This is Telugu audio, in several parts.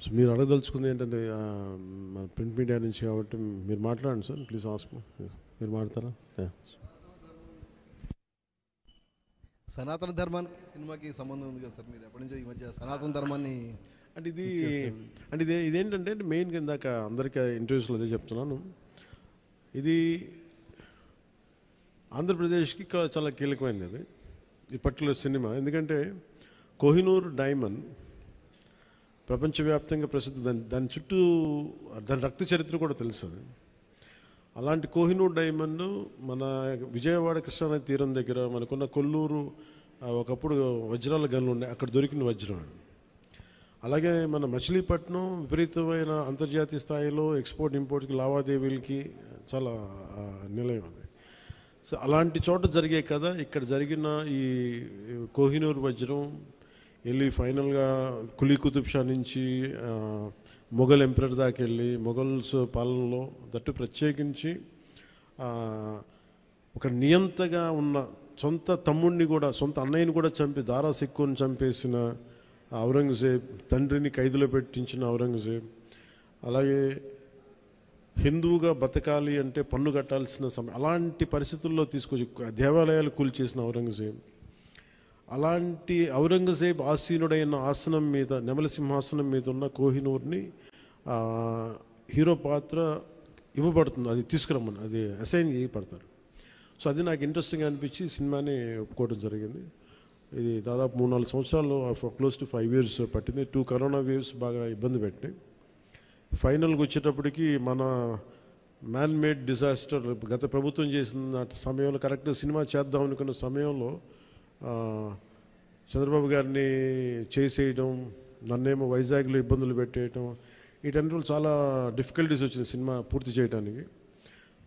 సో మీరు అడగదలుచుకుంది ఏంటంటే ప్రింట్ మీడియా నుంచి కాబట్టి మీరు మాట్లాడండి సార్, ప్లీజ్ ఆస్క్. మీరు మాట్లాడతారా? సనాతన ధర్మానికి సినిమాకి సంబంధం ఉంది కదా సార్, మీరు ఎప్పటి నుంచో ఈ మధ్య సనాతన ధర్మాన్ని అంటే ఇదేంటంటే మెయిన్గా ఇందాక అందరికీ ఇంటర్వ్యూస్లో అదే చెప్తున్నాను, ఇది ఆంధ్రప్రదేశ్కి చాలా కీలకమైనది అది ఈ పర్టికులర్ సినిమా. ఎందుకంటే కోహినూర్ డైమండ్ ప్రపంచవ్యాప్తంగా ప్రసిద్ధి, దాని చుట్టూ దాని రక్త చరిత్ర కూడా తెలుసు. అలాంటి కోహినూర్ డైమండ్ మన విజయవాడ కృష్ణానది తీరం దగ్గర మనకున్న కొల్లూరు ఒకప్పుడు వజ్రాల గనులు ఉన్నాయి, అక్కడ దొరికిన వజ్రం. అలాగే మన మచిలీపట్నం విపరీతమైన అంతర్జాతీయ స్థాయిలో ఎక్స్పోర్ట్ ఇంపోర్ట్కి లావాదేవీలకి చాలా నిలయం అది. సో అలాంటి చోట జరిగే కదా ఇక్కడ జరిగిన ఈ కోహినూర్ వజ్రం వెళ్ళి ఫైనల్గా కులీ కుతుబ్ షా నుంచి మొఘల్ ఎంపరర్ దాకా వెళ్ళి మొఘల్స్ పాలనలో దట్టు ప్రత్యేకించి ఒక నియంతగా ఉన్న సొంత తమ్ముడిని కూడా సొంత అన్నయ్యని కూడా చంపి దారా సిక్కుని చంపేసిన ఔరంగజేబ్, తండ్రిని ఖైదులో పెట్టించిన ఔరంగజేబ్, అలాగే హిందువుగా బతకాలి అంటే పన్ను కట్టాల్సిన సమయం, అలాంటి పరిస్థితుల్లో తీసుకొచ్చి దేవాలయాలు కూల్చేసిన ఔరంగజేబ్, అలాంటి ఔరంగజేబ్ ఆసీనుడైన ఆసనం మీద నెమలి సింహాసనం మీద ఉన్న కోహినూర్ని హీరో పాత్ర ఇవ్వబడుతుంది, అది తీసుకురమ్మని అది అసైన్ చేయబడతారు. సో అది నాకు ఇంట్రెస్టింగ్ అనిపించి సినిమాని ఒప్పుకోవడం జరిగింది. ఇది దాదాపు 3-4 సంవత్సరాలు, క్లోజ్ టు 5 years పట్టింది. 2 కరోనా వేవ్స్ బాగా ఇబ్బంది పెట్టినాయి. ఫైనల్గా వచ్చేటప్పటికి మన మ్యాన్ మేడ్ డిజాస్టర్ గత ప్రభుత్వం చేసిన సమయంలో కరెక్ట్గా సినిమా చేద్దాం అనుకున్న సమయంలో చంద్రబాబు గారిని చేసేయడం, నన్నేమో వైజాగ్లో ఇబ్బందులు పెట్టేయటం, వీటన్నిటిలో చాలా డిఫికల్టీస్ వచ్చింది సినిమా పూర్తి చేయడానికి.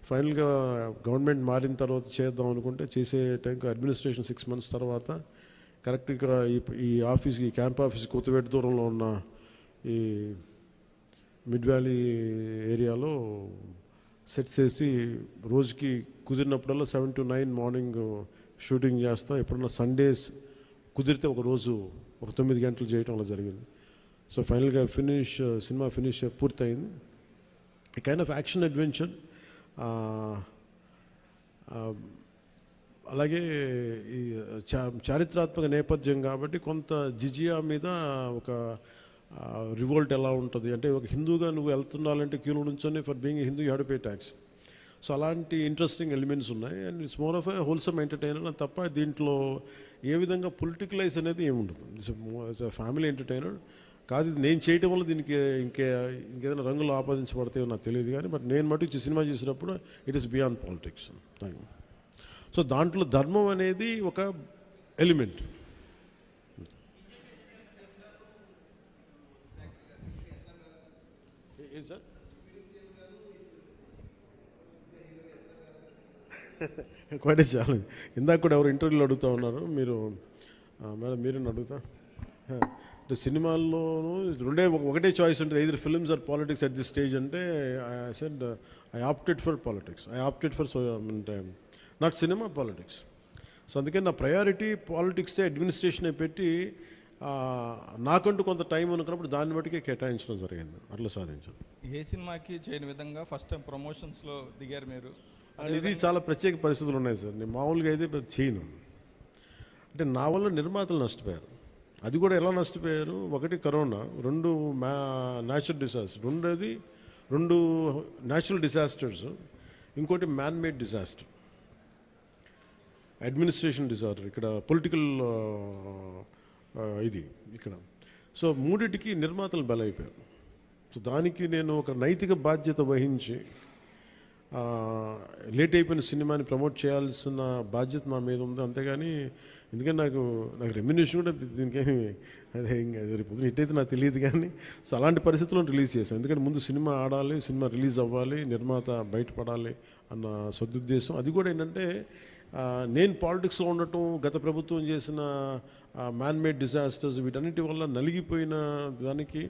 ఫైనల్గా గవర్నమెంట్ మారిన తర్వాత చేద్దాం అనుకుంటే చేసే టైంకి అడ్మినిస్ట్రేషన్ 6 months తర్వాత కరెక్ట్ ఇక్కడ ఈ ఆఫీస్కి, ఈ క్యాంప్ ఆఫీస్ కొత్తపేట దూరంలో ఉన్న ఈ మిడ్ వ్యాలీ ఏరియాలో సెట్ చేసి రోజుకి కుదిరినప్పుడల్లా 7 to 9 మార్నింగ్ షూటింగ్ చేస్తాం. ఎప్పుడన్నా సండేస్ కుదిరితే ఒక రోజు ఒక 9 గంటలు చేయటం అలా జరిగింది. సో ఫైనల్గా సినిమా ఫినిష్ పూర్తయింది. ఈ కైండ్ ఆఫ్ యాక్షన్ అడ్వెంచర్, అలాగే ఈ చారిత్రాత్మక నేపథ్యం కాబట్టి కొంత జిజియా మీద ఒక రివోల్ట్ ఎలా ఉంటుంది అంటే, ఒక హిందూగా నువ్వు వెళ్తున్నాలంటే క్యూలో నుంచొని for being Hindu you have to pay tax. So అలాంటి ఇంట్రెస్టింగ్ ఎలిమెంట్స్ ఉన్నాయి. And it's more of a wholesome entertainer తప్ప దీంట్లో ఏ విధంగా పొలిటికలైజ్ అనేది ఏముండదు. ఇట్స్ ఫ్యామిలీ ఎంటర్టైనర్ కాదు. ఇది నేను చేయటం వల్ల దీనికి ఇంకేదైనా రంగులు ఆపాదించబడతాయో నాకు తెలియదు కానీ, బట్ నేను మటు సినిమా చేసినప్పుడు it is beyond politics. So దాంట్లో ధర్మం అనేది ఒక ఎలిమెంట్. Sir quiet challenge. ఇందాక కూడా ఎవరు ఇంటర్వ్యూలో అడుగుతూ ఉన్నారు, మీరు మేడం మీరేనా అడుగుతా అంటే సినిమాల్లోనూ ఒకటే చాయిస్ ఉంటుంది, either films or politics at this stage అంటే I said I opted for politics. I opted for not cinema, politics. So అందుకే నా ప్రయారిటీ పాలిటిక్సే, అడ్మినిస్ట్రేషనే పెట్టి నాకంటూ కొంత టైం అనుకున్నప్పుడు దాన్ని బట్టికే కేటాయించడం జరిగింది. అట్లా సాధించాను. ఏ సినిమాకి చేయని విధంగా ఫస్ట్ టైం ప్రమోషన్స్లో దిగారు మీరు. ఇది చాలా ప్రత్యేక పరిస్థితులు ఉన్నాయి సార్. నేను మామూలుగా అయితే చేయను. అంటే నా వల్ల నిర్మాతలు నష్టపోయారు. అది కూడా ఎలా నష్టపోయారు, ఒకటి corona, 2 natural disaster, 2 natural disasters, ఇంకోటి man made disaster, administration disaster, ఇక్కడ పొలిటికల్ ఇది ఇక్కడ. సో మూడింటికి నిర్మాతలు బలైపోయారు. సో దానికి నేను ఒక నైతిక బాధ్యత వహించి లేట్ అయిపోయిన సినిమాని ప్రమోట్ చేయాల్సిన బాధ్యత నా మీద ఉంది. అంతేగాని ఎందుకంటే నాకు రెమ్యునేషన్ కూడా దీనికేమి అదే ఇంకా రేపు హిట్ అయితే నాకు తెలియదు కానీ, సో అలాంటి పరిస్థితుల్లో రిలీజ్ చేశాను. ఎందుకంటే ముందు సినిమా ఆడాలి, సినిమా రిలీజ్ అవ్వాలి, నిర్మాత బయటపడాలి అన్న సదుద్దేశం. అది కూడా ఏంటంటే నేను పాలిటిక్స్లో ఉండటం, గత ప్రభుత్వం చేసిన మ్యాన్ మేడ్ డిజాస్టర్స్ వీటన్నిటి వల్ల నలిగిపోయిన దానికి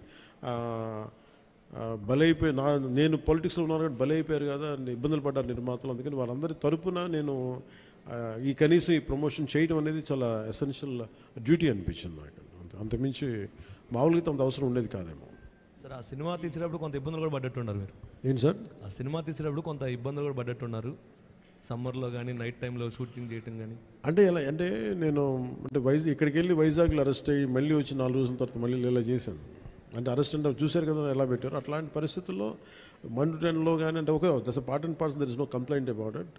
నేను పాలిటిక్స్లో ఉన్నాను కాబట్టి బలైపోయారు కదా, ఇబ్బందులు పడ్డారు నిర్మాతలు. అందుకని వాళ్ళందరి తరపున నేను కనీసం ఈ ప్రమోషన్ చేయడం అనేది చాలా ఎసెన్షియల్ డ్యూటీ అనిపించింది నాకు. అంతమించి మామూలుగా అంత అవసరం ఉండేది కాదేమో. సార్ ఆ సినిమా తీసేటప్పుడు కొంత ఇబ్బందులు కూడా పడ్డట్టున్నారు మీరు. ఏంటి సార్? ఆ సినిమా తీసేటప్పుడు కొంత ఇబ్బందులు కూడా పడ్డట్టున్నారు, సమ్మర్లో కానీ నైట్ టైంలో షూటింగ్ చేయటం కానీ. అంటే ఎలా అంటే నేను అంటే ఇక్కడికి వెళ్ళి వైజాగ్లో అరెస్ట్ అయ్యి మళ్ళీ వచ్చి 4 రోజుల తర్వాత మళ్ళీ ఇలా చేశాను. అంటే అరెస్ట్ అంటే చూశారు కదా ఎలా పెట్టారు. అట్లాంటి పరిస్థితుల్లో మండుటెన్లో కానీ అంటే okay that's part and parcel, there is no complaint about it.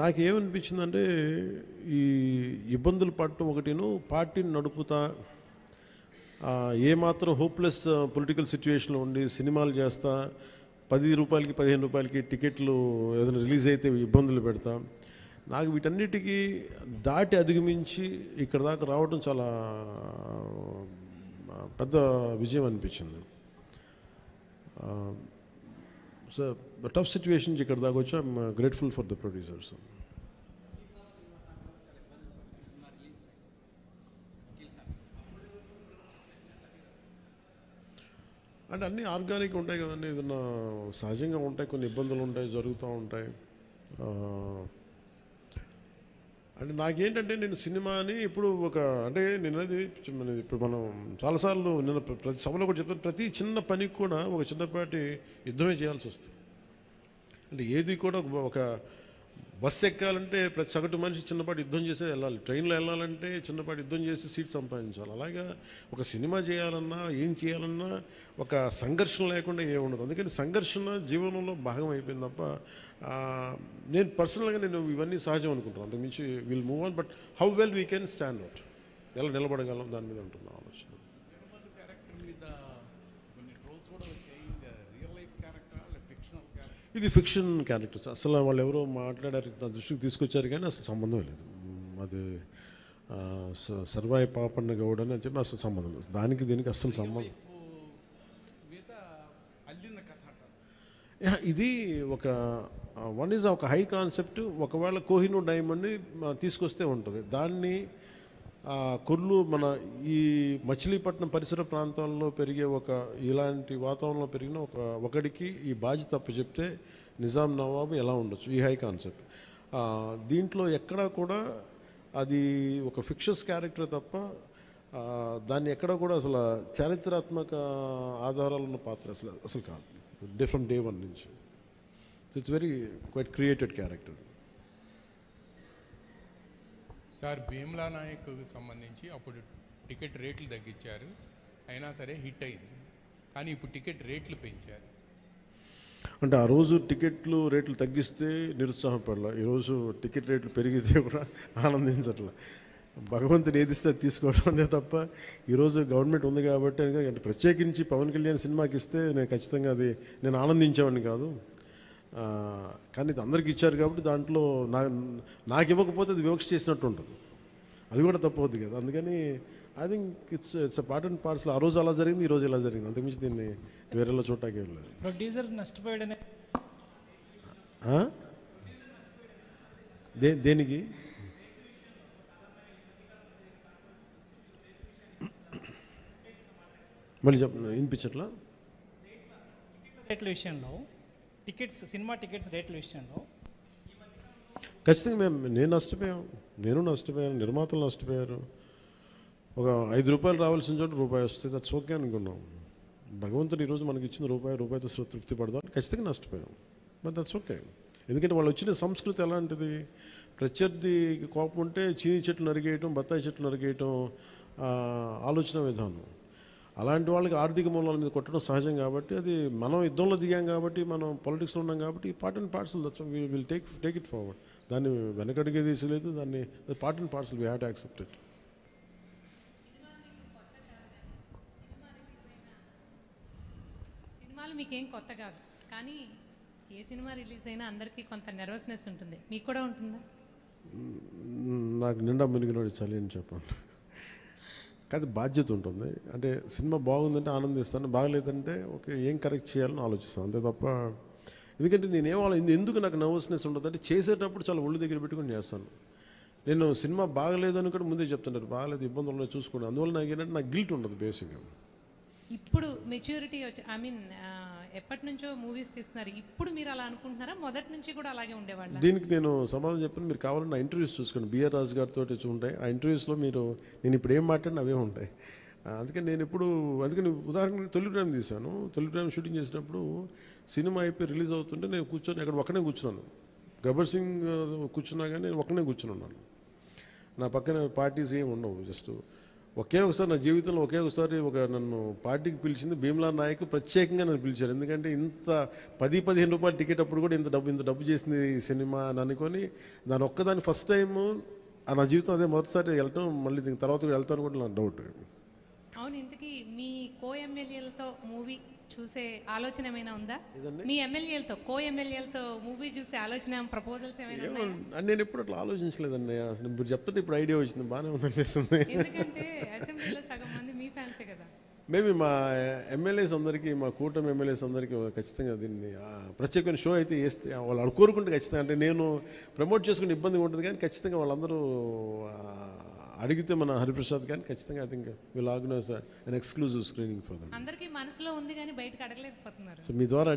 నాకేమనిపించిందంటే ఈ ఇబ్బందులు పడటం ఒకటిను, పార్టీని నడుపుతా ఏమాత్రం హోప్లెస్ పొలిటికల్ సిచ్యువేషన్లో ఉండి సినిమాలు చేస్తా 10 రూపాయలకి 15 రూపాయలకి టికెట్లు ఏదైనా రిలీజ్ అయితే ఇబ్బందులు పెడతా, నాకు వీటన్నిటికీ దాటి అధిగమించి ఇక్కడ దాకా రావడం చాలా పెద్ద విజయం అనిపించింది. సో టఫ్ సిచ్యువేషన్ ఇక్కడ దాకా వచ్చి I'm grateful for the producers. అంటే అన్నీ ఆర్గానిక్ ఉంటాయి కదండి, ఏదన్నా సహజంగా ఉంటాయి, కొన్ని ఇబ్బందులు ఉంటాయి, జరుగుతూ ఉంటాయి. అంటే నాకేంటంటే నేను సినిమాని ఇప్పుడు అంటే నేను అది ఇప్పుడు మనం చాలాసార్లు నేను ప్రతి సభలో కూడా చెప్తాను, ప్రతి చిన్న పనికి కూడా ఒక చిన్నపాటి యుద్ధమే చేయాల్సి వస్తుంది. అంటే ఏది కూడా ఒక బస్సు ఎక్కాలంటే ప్రతి సగటు మనిషి చిన్నపాటి యుద్ధం చేసే వెళ్ళాలి, ట్రైన్లో వెళ్ళాలంటే చిన్నపాటి యుద్ధం చేసి సీట్ సంపాదించాలి. అలాగా ఒక సినిమా చేయాలన్నా ఏం చేయాలన్నా ఒక సంఘర్షణ లేకుండా ఏముండదు. అందుకని సంఘర్షణ జీవనంలో భాగం అయిపోయింది తప్ప నేను పర్సనల్గా నేను ఇవన్నీ సహజం అనుకుంటాను. అంతకుమించి will move on, but how well we can stand out, ఎలా నిలబడగలం దాని మీద ఉంటుంది ఆలోచన. ఇది ఫిక్షన్ క్యారెక్టర్స్, అసలు వాళ్ళు ఎవరో మాట్లాడారు నా దృష్టికి తీసుకొచ్చారు కానీ అసలు సంబంధం లేదు. అది సర్వాయి పాపన్న గౌడ్ అని చెప్పి అసలు సంబంధం లేదు, దానికి దీనికి అస్సలు సంబంధం. ఇది వన్ ఈజ్ ఒక హై కాన్సెప్ట్. ఒకవేళ కోహినూర్ డైమండ్ని తీసుకొస్తే ఉంటుంది, దాన్ని కొర్లు మన ఈ మచిలీపట్నం పరిసర ప్రాంతాల్లో పెరిగే ఇలాంటి వాతావరణంలో పెరిగిన ఒకడికి ఈ బాధ్యత తప్పు చెప్తే నిజాం నవాబు ఎలా ఉండొచ్చు, ఈ హై కాన్సెప్ట్. దీంట్లో ఎక్కడా కూడా అది ఒక ఫిక్షస్ క్యారెక్టర్ తప్ప దాన్ని ఎక్కడా కూడా అసలు చారిత్రాత్మక ఆధారాలు ఉన్న పాత్ర అసలు కాదు, ఫ్రమ్ డే 1 నుంచి. It's very quite created character. Sir Bheemla నాయక్కి సంబంధించి అప్పుడు టికెట్ రేట్లు తగ్గించారు, అయినా సరే హిట్ అయింది. కానీ ఇప్పుడు టికెట్ రేట్లు పెంచారు. అంటే ఆ రోజు టికెట్లు రేట్లు తగ్గిస్తే నిరుత్సాహపడలా, ఈరోజు టికెట్ రేట్లు పెరిగితే కూడా ఆనందించట్లా. భగవంతుని ఏదిస్తే అది తీసుకోవడం అంతే తప్ప ఈరోజు గవర్నమెంట్ ఉంది కాబట్టి అంటే ప్రత్యేకించి పవన్ కళ్యాణ్ సినిమాకి ఇస్తే నేను ఖచ్చితంగా అది నేను ఆనందించేవాడిని కాదు. కానీ ఇది అందరికి ఇచ్చారు కాబట్టి దాంట్లో నాకు ఇవ్వకపోతే అది వివక్ష చేసినట్టు ఉంటుంది, అది కూడా తప్పవుద్ది కదా. అందుకని I think it's part and parcel. ఆ రోజు అలా జరిగింది, ఈ రోజు ఇలా జరిగింది, అంతకుమించి దీన్ని వేరేలా చూడటానికి ఏం లేదు. ప్రొడ్యూసర్ నష్టపోయాడనే దేనికి మళ్ళీ వినిపించట్లా? రేట్ల విషయంలో సినిమా టికెట్స్ రేట్ల విషయంలో ఖచ్చితంగా నేను నష్టపోయాను, నిర్మాతలు నష్టపోయారు. ఒక 5 రూపాయలు రావాల్సిన చోట రూపాయి వస్తుంది, దట్స్ ఓకే అనుకున్నాం. భగవంతుడు ఈరోజు మనకి ఇచ్చిన రూపాయితో తృప్తి పడదాం, ఖచ్చితంగా నష్టపోయాం, బట్ దట్స్ ఓకే. ఎందుకంటే వాళ్ళు వచ్చిన సంస్కృతి ఎలాంటిది, ప్రత్యర్థికి కోపం ఉంటే చీని చెట్లు నరిగేయటం, బత్తాయి చెట్లు నరిగేయటం ఆలోచన విధానం. అలాంటి వాళ్ళకి ఆర్థిక మూలాల మీద కొట్టడం సహజం కాబట్టి, అది మనం యుద్ధంలో దిగాం కాబట్టి, మనం పొలిటిక్స్లో ఉన్నాం కాబట్టి part and parcel, that's will take it forward. దాన్ని వెనకడిగే తీసలేదు, దాన్ని part and parcel, we have to accept it. సినిమాలు మీకేం కొత్త కాదు, కానీ ఏ సినిమా రిలీజ్ అయినా అందరికీ కొంత నర్వస్నెస్ ఉంటుంది, మీకు కూడా ఉంటుందా? నాకు నిండా మునిగినోడు చలి అని చెప్పండి. కానీ బాధ్యత ఉంటుంది. అంటే సినిమా బాగుందంటే ఆనందిస్తాను, బాగలేదంటే ఓకే ఏం కరెక్ట్ చేయాలని ఆలోచిస్తాను, అంతే తప్ప. ఎందుకంటే ఎందుకు నాకు నర్వస్నెస్ ఉంటుంది అంటే చేసేటప్పుడు చాలా ఒళ్ళు దగ్గర పెట్టుకుని చేస్తాను. నేను సినిమా బాగలేదని కూడా ముందే చెప్తుంటారు, బాగలేదు ఇబ్బందులు ఉన్నాయి చూసుకోండి. అందువల్ల నాకు ఏంటంటే నాకు గిల్ట్ ఉండదు బేసిక్గా. ఇప్పుడు మెచ్యూరిటీ వచ్చి ఎప్పటి నుంచో మూవీస్ తీస్తున్నారు. ఇప్పుడు మీరు అలా అనుకుంటున్నారా? మొదటి నుంచి కూడా అలాగే ఉండేవాళ్ళ? దీనికి నేను సమాధానం చెప్పాను. మీరు కావాలంటే నా ఇంటర్వ్యూస్ చూసుకోండి, బిఆర్ రాజు గారితో ఉంటాయి. ఆ ఇంటర్వ్యూస్లో మీరు నేను ఇప్పుడు ఏం మాట్లాడినా అవే ఉంటాయి. అందుకని నేను ఇప్పుడు అందుకని ఉదాహరణకు తొలి ప్రేమ తీశాను. తొలి ప్రేమ షూటింగ్ చేసినప్పుడు సినిమా అయిపోయి రిలీజ్ అవుతుంటే నేను కూర్చొని అక్కడ ఒక్కనే కూర్చున్నాను. గబ్బర్ సింగ్ కూర్చున్నా కానీ నేను ఒక్కనే కూర్చుని ఉన్నాను. నా పక్కన పార్టీస్ ఏమి ఉండవు. జస్ట్ ఒకే ఒకసారి నా జీవితంలో ఒకే ఒకసారి నన్ను పార్టీకి పిలిచింది భీమ్లా నాయక్. ప్రత్యేకంగా నన్ను పిలిచారు. ఎందుకంటే ఇంత 10-15 రూపాయలు టికెట్ అప్పుడు కూడా ఇంత డబ్బు చేసింది ఈ సినిమా అని అనుకొని దాని ఒక్కదాన్ని ఫస్ట్ టైము నా జీవితం అదే మొదటిసారి వెళ్ళటం. మళ్ళీ దీని తర్వాత కూడా వెళ్తాను కూడా నాకు డౌట్. అవును, ఇంతకీ మీ కో ఎమ్మెల్యేలతో మూవీ చూసే ఆలోచన ఏమైనా ఉందా? ఏదండి? మీ ఎమ్మెల్యేలతో కో ఎమ్మెల్యేలతో మూవీ చూసే ఆలోచన, ప్రపోజల్స్ ఏమైనా ఉన్నాయా? నేను ఎప్పుడు అట్లా ఆలోచించలేదండి. అసలు ఇప్పుడు చెప్తే ఇప్పుడు ఐడియా వచ్చింది, బాగానే ఉందనిపిస్తుంది. ఎందుకంటే అసెంబ్లీలో సగం మంది మీ ఫ్యాన్సే కదా. మేబీ మా ఎమ్మెల్యేస్ అందరికీ, మా కూటమి ఎమ్మెల్యేస్ అందరికీ ఖచ్చితంగా దీన్ని ప్రత్యేకమైన షో అయితే వేస్తే వాళ్ళు కోరుకుంటే ఖచ్చితంగా, అంటే నేను ప్రమోట్ చేసుకునే ఇబ్బందిగా ఉంటుంది కానీ ఖచ్చితంగా వాళ్ళందరూ అడిగితే మన హరిప్రసాద్ కానీ ఖచ్చితంగా I think will organise an exclusive screening for them. అందరికీ మనసులో ఉంది కానీ బయటకు అడగలేకపోతున్నారు. సో మీ ద్వారా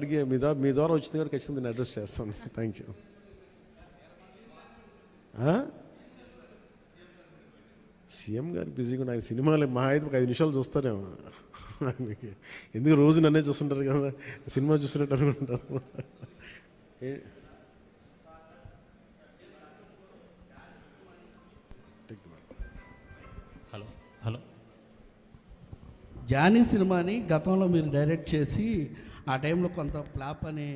వచ్చింది కూడా ఖచ్చితంగా నేను అడ్రస్ చేస్తాను. Thank you. సీఎం గారు బిజీగా ఆయన సినిమాలు మా అయితే ఒక 5 నిమిషాలు చూస్తారేమో. ఆయనకి ఎందుకు రోజు నన్నే చూస్తుంటారు కదా, సినిమా చూస్తున్నట్టు అనుకుంటారు. హలో, జానీ సినిమాని గతంలో మీరు డైరెక్ట్ చేసి ఆ టైంలో కొంత ఫ్లాప్ అనే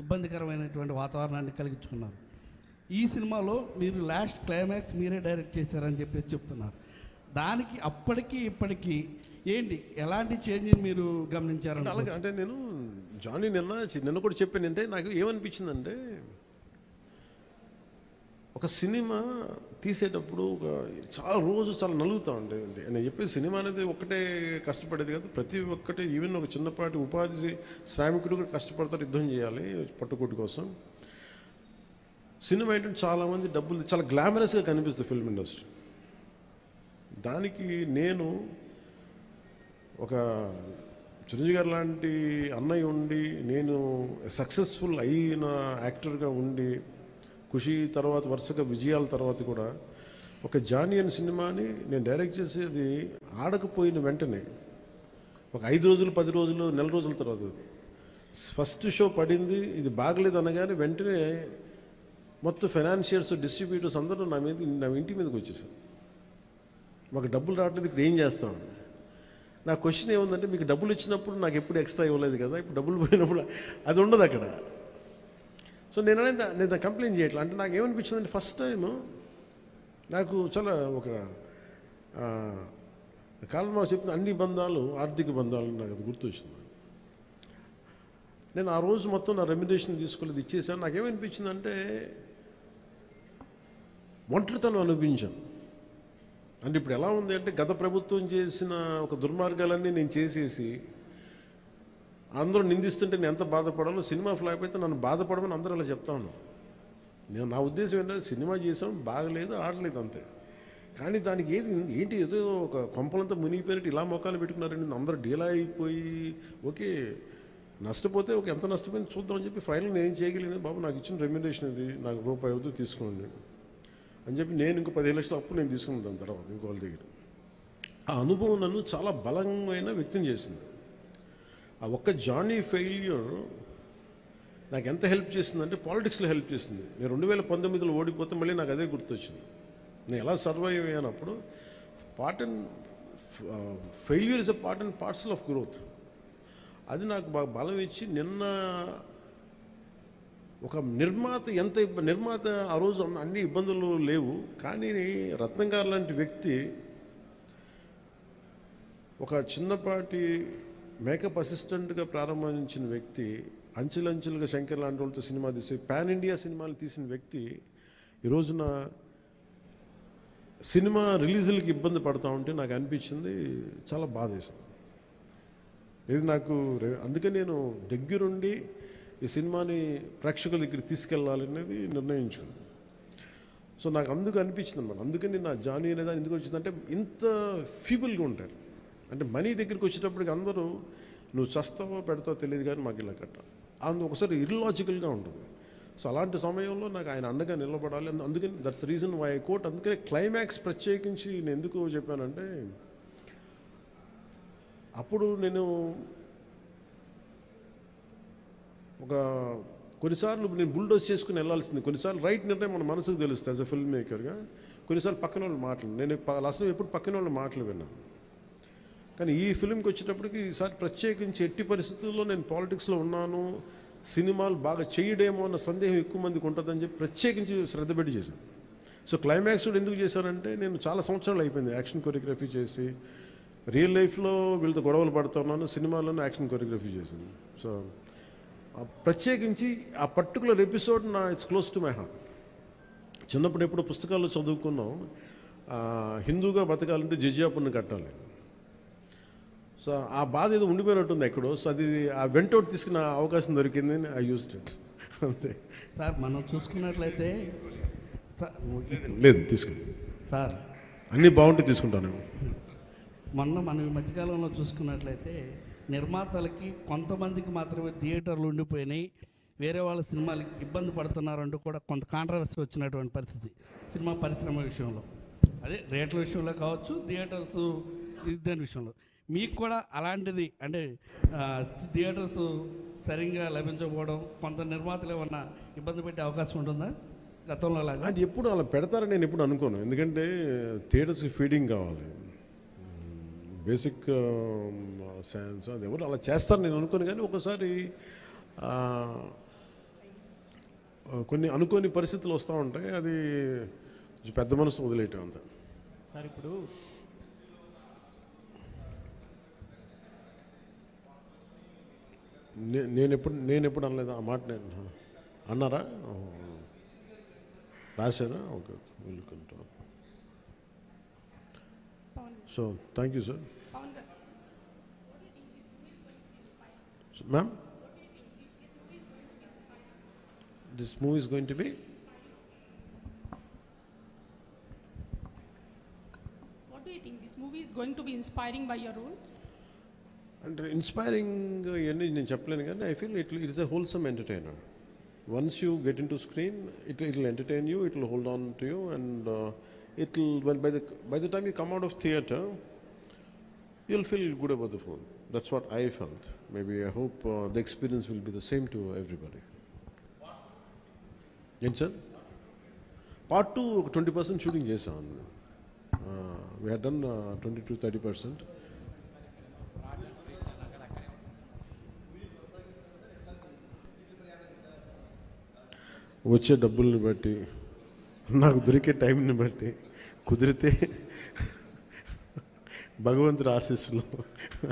ఇబ్బందికరమైనటువంటి వాతావరణాన్ని కలిగించుకున్నారు. ఈ సినిమాలో మీరు లాస్ట్ క్లైమాక్స్ మీరే డైరెక్ట్ చేశారని చెప్పేసి చెప్తున్నారు. దానికి అప్పటికి ఇప్పటికీ ఏంటి, ఎలాంటి చేంజ్ మీరు గమనించారంటే? అలాగే అంటే నేను జానీ నిన్న కూడా చెప్పాను. అంటే నాకు ఏమనిపించిందంటే ఒక సినిమా తీసేటప్పుడు చాలా నలుగుతూ ఉండేది. నేను చెప్పేది సినిమా అనేది ఒక్కటే కష్టపడేది కాదు. ప్రతి ఒక్కటి ఈవెన్ ఒక చిన్నపాటి ఉపాధి శ్రామికుడు కూడా కష్టపడతారు, యుద్ధం చేయాలి పట్టుకోటి కోసం. సినిమా ఏంటంటే చాలామంది డబ్బులు చాలా గ్లామరస్గా కనిపిస్తుంది ఫిల్మ్ ఇండస్ట్రీ. దానికి నేను ఒక చిరంజీవి గారు లాంటి అన్నయ్య ఉండి, నేను సక్సెస్ఫుల్ అయిన యాక్టర్గా ఉండి, ఖుషి తర్వాత వరుసగా విజయాల తర్వాత కూడా ఒక జానీ అనే సినిమాని నేను డైరెక్ట్ చేసేది ఆడకపోయిన వెంటనే ఒక 5 రోజులు 10 రోజులు నెల రోజుల తర్వాత ఫస్ట్ షో పడింది. ఇది బాగలేదు అనగానే వెంటనే మొత్తం ఫైనాన్షియర్స్, డిస్ట్రిబ్యూటర్స్ అందరూ నా ఇంటి మీదకి వచ్చేసారు. మాకు డబ్బులు రావట్లేదు, ఇప్పుడు ఏం చేస్తామని. నా క్వశ్చన్ ఏముందంటే, మీకు డబ్బులు ఇచ్చినప్పుడు నాకు ఎప్పుడు ఎక్స్ట్రా ఇవ్వలేదు కదా, ఇప్పుడు డబ్బులు పోయినప్పుడు అది ఉండదు అక్కడ. సో నేను కంప్లైంట్ చేయట్లా. అంటే నాకు ఏమనిపించిందంటే ఫస్ట్ టైము నాకు చాలా ఒక కాలంలో చెప్పిన అన్ని బంధాలు ఆర్థిక బంధాలు నాకు అది గుర్తొచ్చింది. నేను ఆ రోజు మొత్తం నా రెమ్యునరేషన్ తీసుకోలేదు, ఇచ్చేసాను. నాకేమనిపించిందంటే ఒంటరితనం అనిపించాను. అంటే ఇప్పుడు ఎలా ఉంది అంటే గత ప్రభుత్వం చేసిన ఒక దుర్మార్గాలన్నీ నేను చేసేసి అందరూ నిందిస్తుంటే నేను ఎంత బాధపడాలో, సినిమా ఫ్లాప్ అయితే నన్ను బాధపడమని అందరూ అలా చెప్తా ఉన్నాను. నా ఉద్దేశం ఏంటంటే సినిమా చేసాం, బాగలేదు, ఆడలేదు అంతే. కానీ దానికి ఏంటి ఏదో ఒక కొంపలంతా మునిగిపోయినట్టు ఇలా మొక్కలు పెట్టుకున్నారండి. అందరూ డీలా అయిపోయి ఓకే నష్టపోతే ఎంత నష్టపోయింది చూద్దామని చెప్పి ఫైనల్ నేను ఏం చేయగలిగింది, బాబు నాకు ఇచ్చిన రెమ్యునరేషన్ ఇది, నాకు రూపాయి అవుతుంది తీసుకోండి అని చెప్పి నేను ఇంకో 15 లక్షలు అప్పు నేను తీసుకున్నాను. దాని తర్వాత ఇంకోళ్ళ దగ్గర ఆ అనుభవం నన్ను చాలా బలమైన వ్యక్తం చేసింది. ఆ ఒక్క జానీ ఫెయిల్యూర్ నాకు ఎంత హెల్ప్ చేసిందంటే పాలిటిక్స్లో హెల్ప్ చేసింది. నేను 2019లో ఓడిపోతే మళ్ళీ నాకు అదే గుర్తొచ్చింది. నేను ఎలా సర్వైవ్ అయ్యానప్పుడు failure is a part and parcel of growth. అది నాకు బాగా బలం ఇచ్చి నిన్న ఒక నిర్మాత ఆ రోజు అన్ని ఇబ్బందులు లేవు, కానీ రత్నం గారు లాంటి వ్యక్తి ఒక చిన్నపాటి మేకప్ అసిస్టెంట్గా ప్రారంభించిన వ్యక్తి, అంచెలంచెలుగా శంకర్ లాంటి వాళ్ళతో సినిమా తీసి పాన్ ఇండియా సినిమాలు తీసిన వ్యక్తి ఈ రోజున సినిమా రిలీజులకి ఇబ్బంది పడతా ఉంటే నాకు అనిపించింది చాలా బాధేస్తుంది. ఇది నాకు అందుకే నేను దగ్గరుండి ఈ సినిమాని ప్రేక్షకుల దగ్గరికి తీసుకెళ్ళాలనేది నిర్ణయించుకున్నాను. సో నాకు అందుకు అనిపించింది అనమాట. అందుకని నా జానీ అనేది ఎందుకు వచ్చిందంటే ఇంత ఫీబుల్గా ఉంటారు. అంటే మనీ దగ్గరికి వచ్చేటప్పటికి అందరూ నువ్వు చస్తావో పెడతావో తెలియదు కానీ మాకు ఇలా కట్ట అందు ఒకసారి ఇర్లాజికల్గా ఉంటుంది. సో అలాంటి సమయంలో నాకు ఆయన అండగా నిలబడాలి. అందుకని that's reason why I quote. అందుకనే క్లైమాక్స్ ప్రత్యేకించి నేను ఎందుకు చెప్పానంటే, అప్పుడు నేను కొన్నిసార్లు నేను బుల్డోస్ చేసుకుని వెళ్ళాల్సింది. కొన్నిసార్లు రైట్ నిర్ణయం మన మనసుకు తెలుస్తుంది యాజ్ అ ఫిల్మ్ మేకర్గా. కొన్నిసార్లు పక్కన వాళ్ళు మాటలు నేను అసలు ఎప్పుడు పక్కన వాళ్ళ మాటలు విన్నాను. కానీ ఈ ఫిల్మ్కి వచ్చేటప్పటికి ఈసారి ప్రత్యేకించి ఎట్టి పరిస్థితుల్లో నేను పాలిటిక్స్లో ఉన్నాను, సినిమాలు బాగా చేయడేమో అన్న సందేహం ఎక్కువ మందికి ఉంటుందని చెప్పి ప్రత్యేకించి శ్రద్ధ పెట్టి చేశాను. సో క్లైమాక్స్ కూడా ఎందుకు చేశానంటే, నేను చాలా సంవత్సరాలు అయిపోయింది యాక్షన్ కొరియోగ్రఫీ చేసి. రియల్ లైఫ్లో వీళ్ళతో గొడవలు పడుతున్నాను, సినిమాలోనే యాక్షన్ కొరియోగ్రఫీ చేశాను. సో ప్రత్యేకించి ఆ particular episode it's close to my heart. చిన్నప్పుడు ఎప్పుడో పుస్తకాల్లో చదువుకున్నాం, హిందూగా బతకాలంటే జిజియాపుని కట్టాలి. సో ఆ బాధ ఏదో ఉండిపోయినట్టుంది ఎక్కడో. సో అది ఆ వెంటౌట్ తీసుకున్న అవకాశం దొరికింది, ఐ యూజ్డ్ ఇట్ అంతే. సార్ మనం చూసుకున్నట్లయితే లేదు తీసుకుని సార్ అన్నీ బాగుంటే తీసుకుంటాను. మనం ఈ మధ్యకాలంలో చూసుకున్నట్లయితే నిర్మాతలకి కొంతమందికి మాత్రమే థియేటర్లు ఉండిపోయినాయి, వేరే వాళ్ళ సినిమాలకి ఇబ్బంది పడుతున్నారంటూ కూడా కొంత కాంట్రవర్సీ వచ్చినటువంటి పరిస్థితి సినిమా పరిశ్రమ విషయంలో. అదే రేట్ల విషయంలో కావచ్చు, థియేటర్స్ దాని విషయంలో. మీకు కూడా అలాంటిది అంటే థియేటర్స్ సరిగ్గా లభించకపోవడం, కొంత నిర్మాతలు ఏమన్నా ఇబ్బంది పెట్టే అవకాశం ఉంటుందా గతంలో లాగా? అది ఎప్పుడు అలా పెడతారని నేను ఎప్పుడు అనుకోను. ఎందుకంటే థియేటర్స్కి ఫీడింగ్ కావాలి, బేసిక్ సైన్స్. అది ఎవరు అలా చేస్తారని నేను అనుకోను. కానీ ఒకసారి కొన్ని అనుకోని పరిస్థితులు వస్తూ ఉంటాయి, అది పెద్ద మనసు వదిలేయటం అంతా. సార్ ఇప్పుడు నేను ఎప్పుడు అనలేదు ఆ మాట. నేను అన్నారా, రాశారా? Okay, welcome. So thank you sir. Ma'am, this movie is going to be? What do you think? This movie is going to be inspiring by your role? అంటే ఇన్స్పైరింగ్ ఇవన్నీ నేను చెప్పలేను, కానీ I feel it is a wholesome entertainer. Once you get in to screen, it will entertain you, it will hold on to you, and it will by the time you come out of theatre, you'll feel good about the film. That's what I felt. Maybe I hope the experience will be the same to everybody. Yes sir. Part 2 20% shooting chesam. We had done 20 to 30%. వచ్చే డబ్బుల్ని బట్టి, నాకు దొరికే టైంని బట్టి, కుదిరితే భగవంతుడి ఆశీస్సులు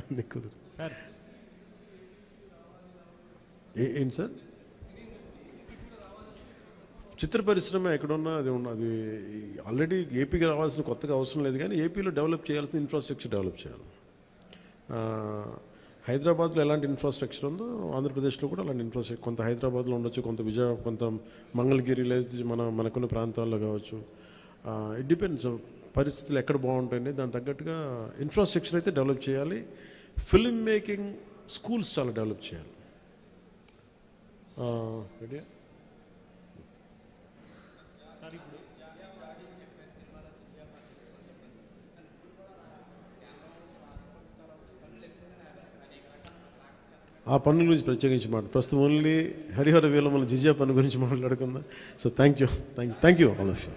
అన్నీ కుదిరి. సార్ ఏంటి సార్, చిత్ర పరిశ్రమ ఎక్కడున్నా అది ఉన్నది. ఆల్రెడీ ఏపీకి రావాల్సిన కొత్తగా అవసరం లేదు, కానీ ఏపీలో డెవలప్ చేయాల్సిన ఇన్ఫ్రాస్ట్రక్చర్ డెవలప్ చేయాలి. హైదరాబాద్లో ఎలాంటి ఇన్ఫ్రాస్ట్రక్చర్ ఉందో ఆంధ్రప్రదేశ్లో కూడా అలాంటి ఇన్ఫ్రాస్ట్రక్చర్ కొంత హైదరాబాద్లో ఉండొచ్చు, కొంత కొంత మంగళగిరి లేదా మనకున్న ప్రాంతాల్లో కావచ్చు. ఇట్ డిపెండ్స్ పరిస్థితులు ఎక్కడ బాగుంటాయని దానికి తగ్గట్టుగా ఇన్ఫ్రాస్ట్రక్చర్ అయితే డెవలప్ చేయాలి. ఫిల్మ్ మేకింగ్ స్కూల్స్ చాలా డెవలప్ చేయాలి. ఆ పన్నుల గురించి ప్రత్యేకించి ప్రస్తుతం ఓన్లీ హరిహర వీలమ్మల జిజియా పన్ను గురించి మాట్లాడుకుందాం. So thank you all of you.